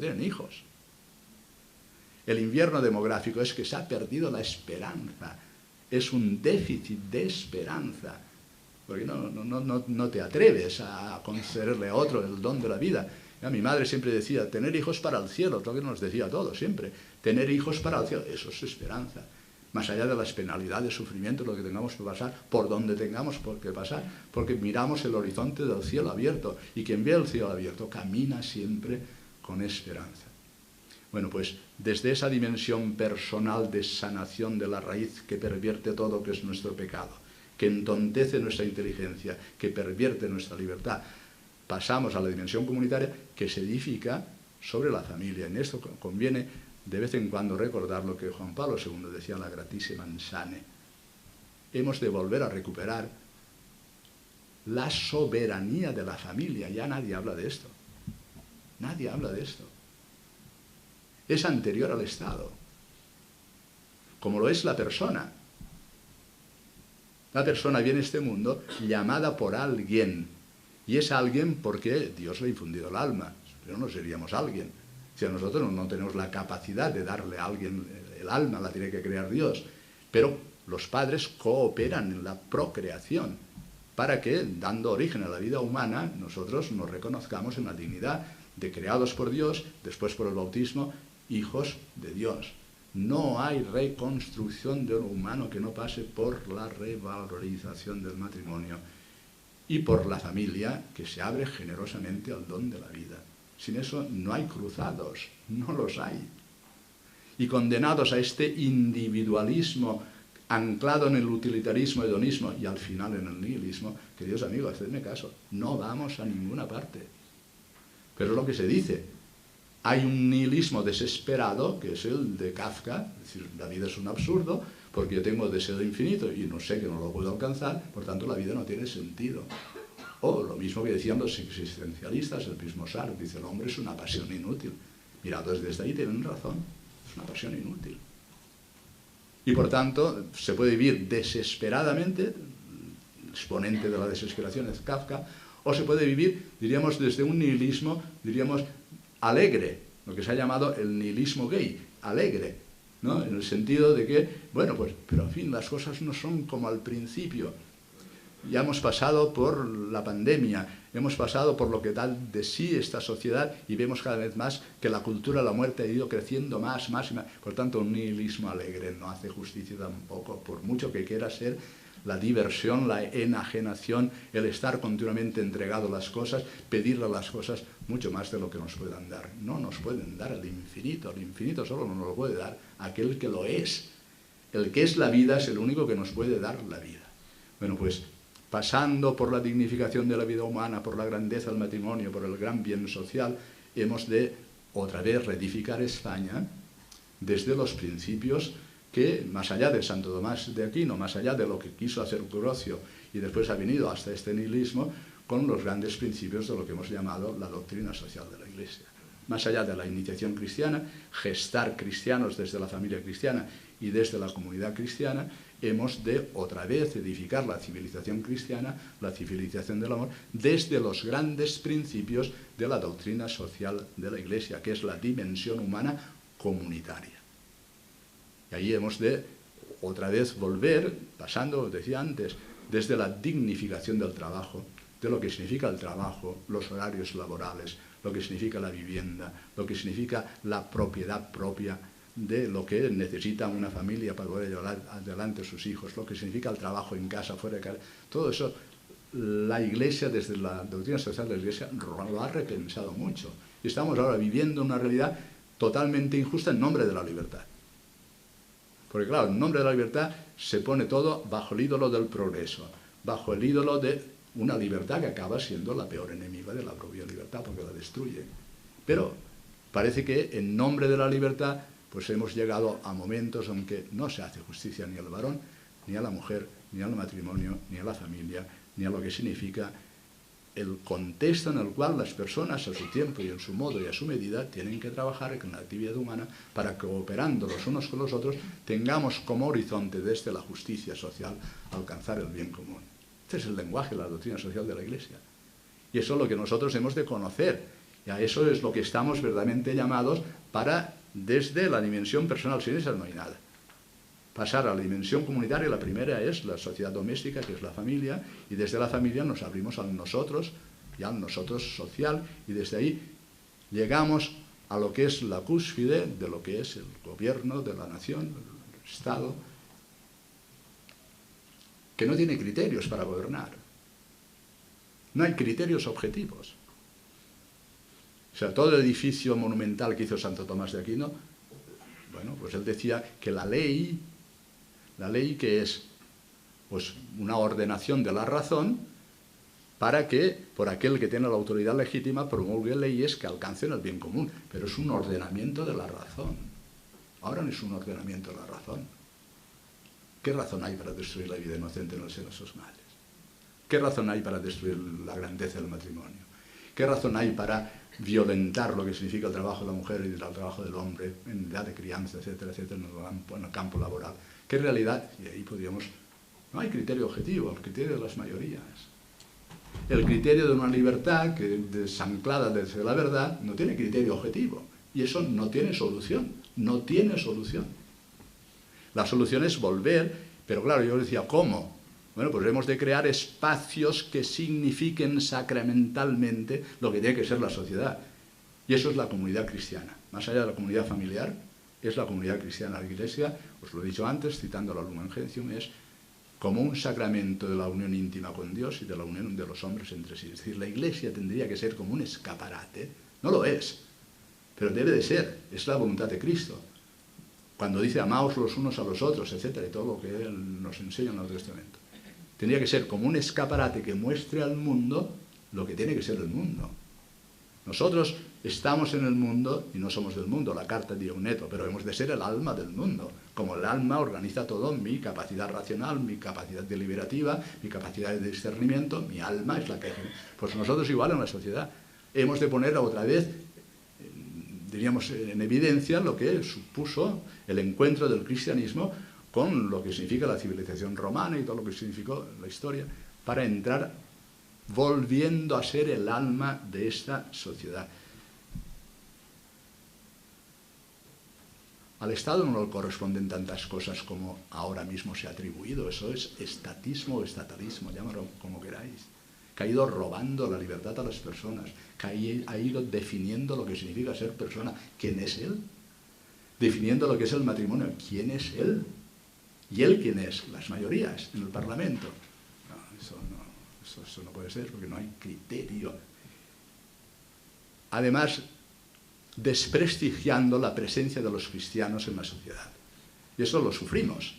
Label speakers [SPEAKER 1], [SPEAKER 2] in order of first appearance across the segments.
[SPEAKER 1] tienen hijos. El invierno demográfico es que se ha perdido la esperanza. Es un déficit de esperanza. Porque no te atreves a concederle a otro el don de la vida. Mi madre siempre decía, tener hijos para el cielo, es lo que nos decía a todos siempre. Tener hijos para el cielo, eso es esperanza. Más allá de las penalidades, sufrimientos, lo que tengamos que pasar, por donde tengamos que pasar, porque miramos el horizonte del cielo abierto, y quien ve el cielo abierto camina siempre con esperanza. Bueno, pues desde esa dimensión personal de sanación de la raíz que pervierte todo, que es nuestro pecado, que entontece nuestra inteligencia, que pervierte nuestra libertad, pasamos a la dimensión comunitaria que se edifica sobre la familia. En esto conviene de vez en cuando recordar lo que Juan Pablo II decía, la Gratissima Insane. Hemos de volver a recuperar la soberanía de la familia. Ya nadie habla de esto. Nadie habla de esto. Es anterior al Estado, como lo es la persona. La persona viene a este mundo llamada por alguien, y es alguien porque Dios le ha infundido el alma, pero no seríamos alguien. Si nosotros no tenemos la capacidad de darle a alguien el alma, la tiene que crear Dios, pero los padres cooperan en la procreación para que, dando origen a la vida humana, nosotros nos reconozcamos en la dignidad de creados por Dios, después por el bautismo, hijos de Dios. No hay reconstrucción de lo humano que no pase por la revalorización del matrimonio y por la familia que se abre generosamente al don de la vida. Sin eso no hay cruzados, no los hay. Y condenados a este individualismo anclado en el utilitarismo, hedonismo y al final en el nihilismo, queridos amigos, hacedme caso, no vamos a ninguna parte. Pero es lo que se dice. Hay un nihilismo desesperado, que es el de Kafka, es decir, la vida es un absurdo, porque yo tengo deseo de infinito y no sé que no lo puedo alcanzar, por tanto la vida no tiene sentido. O lo mismo que decían los existencialistas, el mismo Sartre, dice, el hombre es una pasión inútil. Mirados desde ahí tienen razón, es una pasión inútil. Y por tanto, se puede vivir desesperadamente, el exponente de la desesperación es Kafka, o se puede vivir, diríamos, desde un nihilismo, diríamos, alegre, lo que se ha llamado el nihilismo gay, alegre, ¿no? En el sentido de que, bueno, pues, pero en fin, las cosas no son como al principio. Ya hemos pasado por la pandemia, hemos pasado por lo que da de sí esta sociedad y vemos cada vez más que la cultura de la muerte ha ido creciendo más y más. Por tanto, un nihilismo alegre no hace justicia tampoco, por mucho que quiera ser la diversión, la enajenación, el estar continuamente entregado a las cosas, pedirle a las cosas mucho más de lo que nos puedan dar. No nos pueden dar el infinito solo nos lo puede dar aquel que lo es. El que es la vida es el único que nos puede dar la vida. Bueno, pues pasando por la dignificación de la vida humana, por la grandeza del matrimonio, por el gran bien social, hemos de otra vez reedificar España desde los principios que, más allá de Santo Tomás de Aquino, más allá de lo que quiso hacer Corocio y después ha venido hasta este nihilismo, con los grandes principios de lo que hemos llamado la doctrina social de la Iglesia. Más allá de la iniciación cristiana, gestar cristianos desde la familia cristiana y desde la comunidad cristiana, hemos de otra vez edificar la civilización cristiana, la civilización del amor, desde los grandes principios de la doctrina social de la Iglesia, que es la dimensión humana comunitaria. Y ahí hemos de otra vez volver, pasando, decía antes, desde la dignificación del trabajo, de lo que significa el trabajo, los horarios laborales, lo que significa la vivienda, lo que significa la propiedad propia de lo que necesita una familia para poder llevar adelante a sus hijos, lo que significa el trabajo en casa, fuera de casa. Todo eso, la Iglesia, desde la doctrina social de la Iglesia, lo ha repensado mucho. Y estamos ahora viviendo una realidad totalmente injusta en nombre de la libertad. Porque claro, en nombre de la libertad se pone todo bajo el ídolo del progreso, bajo el ídolo de una libertad que acaba siendo la peor enemiga de la propia libertad, porque la destruye. Pero parece que en nombre de la libertad pues hemos llegado a momentos en que no se hace justicia ni al varón, ni a la mujer, ni al matrimonio, ni a la familia, ni a lo que significa el contexto en el cual las personas a su tiempo y en su modo y a su medida tienen que trabajar con la actividad humana para que, cooperando los unos con los otros, tengamos como horizonte desde la justicia social alcanzar el bien común. Este es el lenguaje de la doctrina social de la Iglesia. Y eso es lo que nosotros hemos de conocer. Y Y a eso es lo que estamos verdaderamente llamados para, desde la dimensión personal, sin esa no hay nada. Pasar a la dimensión comunitaria, la primera es la sociedad doméstica, que es la familia, y desde la familia nos abrimos al nosotros, y al nosotros social, y desde ahí llegamos a lo que es la cúspide de lo que es el gobierno de la nación, el Estado, que no tiene criterios para gobernar. No hay criterios objetivos. O sea, todo el edificio monumental que hizo Santo Tomás de Aquino, bueno, pues él decía que la ley que es pues una ordenación de la razón para que, por aquel que tiene la autoridad legítima, promulgue leyes que alcancen el bien común. Pero es un ordenamiento de la razón. Ahora no es un ordenamiento de la razón. ¿Qué razón hay para destruir la vida inocente en el seno de sus madres? ¿Qué razón hay para destruir la grandeza del matrimonio? ¿Qué razón hay para violentar lo que significa el trabajo de la mujer y el trabajo del hombre en edad de crianza, etcétera, etcétera, en el campo laboral? ¿Qué realidad? Y ahí podríamos... No hay criterio objetivo, el criterio de las mayorías. El criterio de una libertad que, desanclada desde la verdad, no tiene criterio objetivo. Y eso no tiene solución. No tiene solución. La solución es volver, pero claro, yo decía, ¿cómo? Bueno, pues hemos de crear espacios que signifiquen sacramentalmente lo que tiene que ser la sociedad. Y eso es la comunidad cristiana. Más allá de la comunidad familiar, es la comunidad cristiana. La Iglesia, os lo he dicho antes, citando la Lumen Gentium, es como un sacramento de la unión íntima con Dios y de la unión de los hombres entre sí. Es decir, la Iglesia tendría que ser como un escaparate. No lo es, pero debe de ser. Es la voluntad de Cristo. Cuando dice amaos los unos a los otros, etcétera, y todo lo que Él nos enseña en el Nuevo Testamento. Tendría que ser como un escaparate que muestre al mundo lo que tiene que ser el mundo. Nosotros estamos en el mundo y no somos del mundo, la carta de Dioneto, pero hemos de ser el alma del mundo. Como el alma organiza todo, mi capacidad racional, mi capacidad deliberativa, mi capacidad de discernimiento, mi alma es la que... Pues nosotros igual en la sociedad hemos de poner otra vez, diríamos, en evidencia lo que supuso el encuentro del cristianismo con lo que significa la civilización romana y todo lo que significó la historia, para entrar volviendo a ser el alma de esta sociedad. Al Estado no le corresponden tantas cosas como ahora mismo se ha atribuido. Eso es estatismo o estatalismo, llámalo como queráis. Que ha ido robando la libertad a las personas, que ha ido definiendo lo que significa ser persona. ¿Quién es él? Definiendo lo que es el matrimonio. ¿Quién es él? ¿Y él quién es? Las mayorías en el Parlamento. No, eso no puede ser porque no hay criterio. Además, desprestigiando la presencia de los cristianos en la sociedad. Y eso lo sufrimos.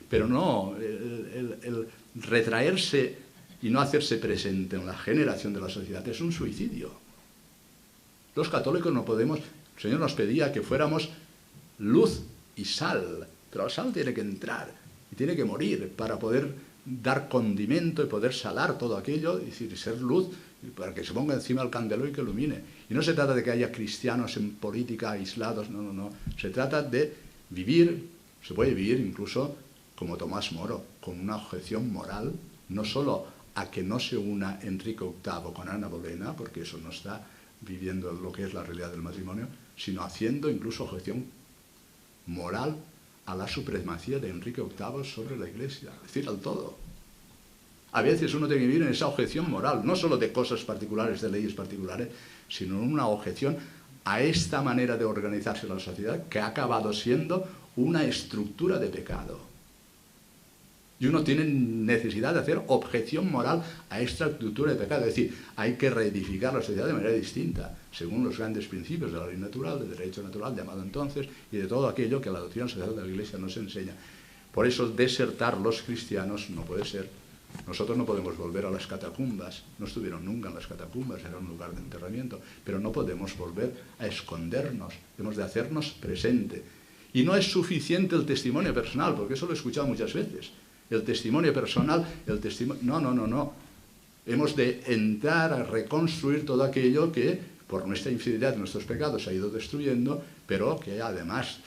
[SPEAKER 1] Pero no, el retraerse y no hacerse presente en la generación de la sociedad es un suicidio. Los católicos no podemos... El Señor nos pedía que fuéramos luz y sal, pero la sal tiene que entrar y tiene que morir para poder dar condimento y poder salar todo aquello, es decir, ser luz, para que se ponga encima el candelero y que ilumine. Y no se trata de que haya cristianos en política aislados, no. Se trata de vivir, se puede vivir incluso como Tomás Moro, con una objeción moral, no solo a que no se una Enrique VIII con Ana Bolena, porque eso no está viviendo lo que es la realidad del matrimonio, sino haciendo incluso objeción moral a la supremacía de Enrique VIII sobre la Iglesia, es decir, al todo. A veces uno tiene que vivir en esa objeción moral, no solo de cosas particulares, de leyes particulares, sino en una objeción a esta manera de organizarse la sociedad que ha acabado siendo una estructura de pecado. Y uno tiene necesidad de hacer objeción moral a esta estructura de pecado. Es decir, hay que reedificar la sociedad de manera distinta, según los grandes principios de la ley natural, del derecho natural, llamado entonces, y de todo aquello que la doctrina social de la Iglesia nos enseña. Por eso, desertar los cristianos no puede ser. Nosotros no podemos volver a las catacumbas. No estuvieron nunca en las catacumbas, era un lugar de enterramiento. Pero no podemos volver a escondernos. Hemos de hacernos presente. Y no es suficiente el testimonio personal, porque eso lo he escuchado muchas veces. El testimonio personal, no. Hemos de entrar a reconstruir todo aquello que, por nuestra infidelidad, nuestros pecados, se ha ido destruyendo, pero que además,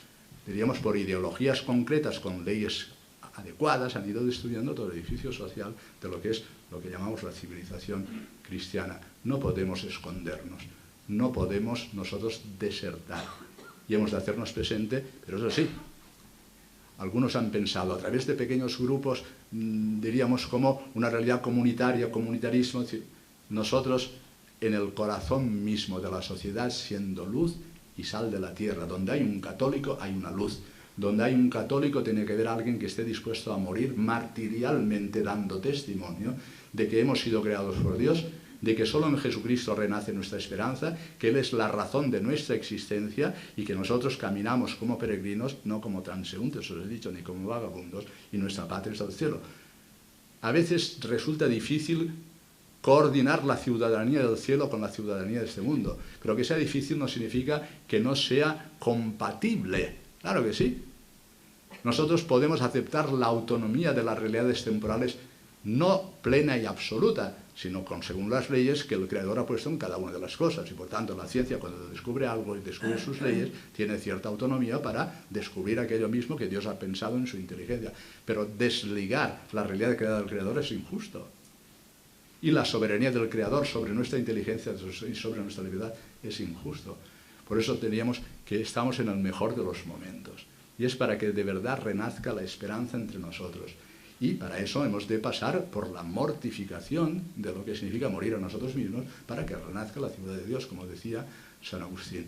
[SPEAKER 1] diríamos, por ideologías concretas, con leyes adecuadas, han ido destruyendo todo el edificio social de lo que es lo que llamamos la civilización cristiana. No podemos escondernos. no podemos nosotros desertar. Y hemos de hacernos presente, pero eso sí, algunos han pensado a través de pequeños grupos, diríamos como una realidad comunitaria, comunitarismo. Nosotros, en el corazón mismo de la sociedad, siendo luz y sal de la tierra, donde hay un católico hay una luz. Donde hay un católico tiene que haber alguien que esté dispuesto a morir martirialmente dando testimonio de que hemos sido creados por Dios, de que solo en Jesucristo renace nuestra esperanza, que Él es la razón de nuestra existencia y que nosotros caminamos como peregrinos, no como transeúntes, os he dicho, ni como vagabundos, y nuestra patria está al cielo. A veces resulta difícil coordinar la ciudadanía del cielo con la ciudadanía de este mundo, pero que sea difícil no significa que no sea compatible. Claro que sí. Nosotros podemos aceptar la autonomía de las realidades temporales, no plena y absoluta, sino según las leyes que el Creador ha puesto en cada una de las cosas. Y por tanto la ciencia, cuando descubre algo y descubre sus leyes, tiene cierta autonomía para descubrir aquello mismo que Dios ha pensado en su inteligencia. Pero desligar la realidad creada del Creador es injusto. Y la soberanía del Creador sobre nuestra inteligencia y sobre nuestra libertad es injusto. Por eso teníamos que estamos en el mejor de los momentos. Y es para que de verdad renazca la esperanza entre nosotros. Y para eso hemos de pasar por la mortificación de lo que significa morir a nosotros mismos para que renazca la ciudad de Dios, como decía San Agustín.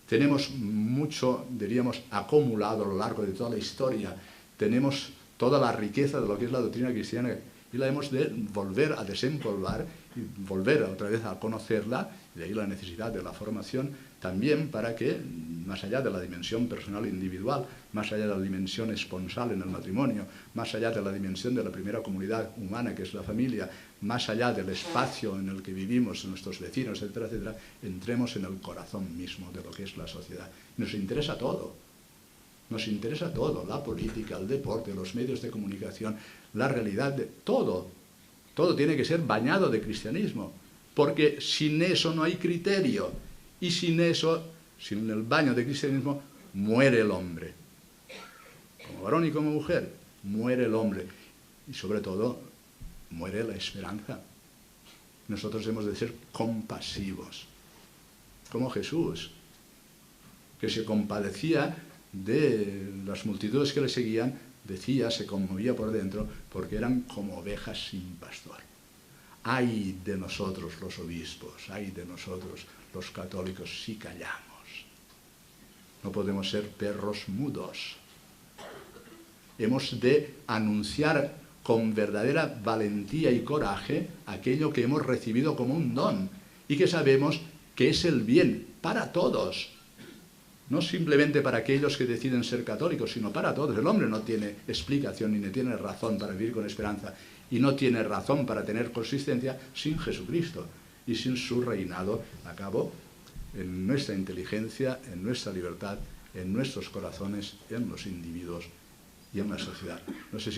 [SPEAKER 1] Tenemos mucho, diríamos, acumulado a lo largo de toda la historia. Tenemos toda la riqueza de lo que es la doctrina cristiana y la hemos de volver a desempolvar y volver otra vez a conocerla, y de ahí la necesidad de la formación también para que, más allá de la dimensión personal e individual, más allá de la dimensión esponsal en el matrimonio, más allá de la dimensión de la primera comunidad humana que es la familia, más allá del espacio en el que vivimos, nuestros vecinos, etcétera, etcétera, entremos en el corazón mismo de lo que es la sociedad. Nos interesa todo. Nos interesa todo, la política, el deporte, los medios de comunicación, la realidad, todo. Todo tiene que ser bañado de cristianismo, porque sin eso no hay criterio. Y sin eso, sin el baño de cristianismo, muere el hombre. Como varón y como mujer, muere el hombre. Y sobre todo, muere la esperanza. Nosotros hemos de ser compasivos, como Jesús, que se compadecía de las multitudes que le seguían, decía, se conmovía por dentro, porque eran como ovejas sin pastor. ¡Ay de nosotros los obispos! ¡Ay de nosotros los católicos si callamos! No podemos ser perros mudos. Hemos de anunciar con verdadera valentía y coraje aquello que hemos recibido como un don y que sabemos que es el bien para todos. No simplemente para aquellos que deciden ser católicos, sino para todos. El hombre no tiene explicación ni tiene razón para vivir con esperanza y no tiene razón para tener consistencia sin Jesucristo y sin su reinado a cabo en nuestra inteligencia, en nuestra libertad, en nuestros corazones, en los individuos y en la sociedad. No sé si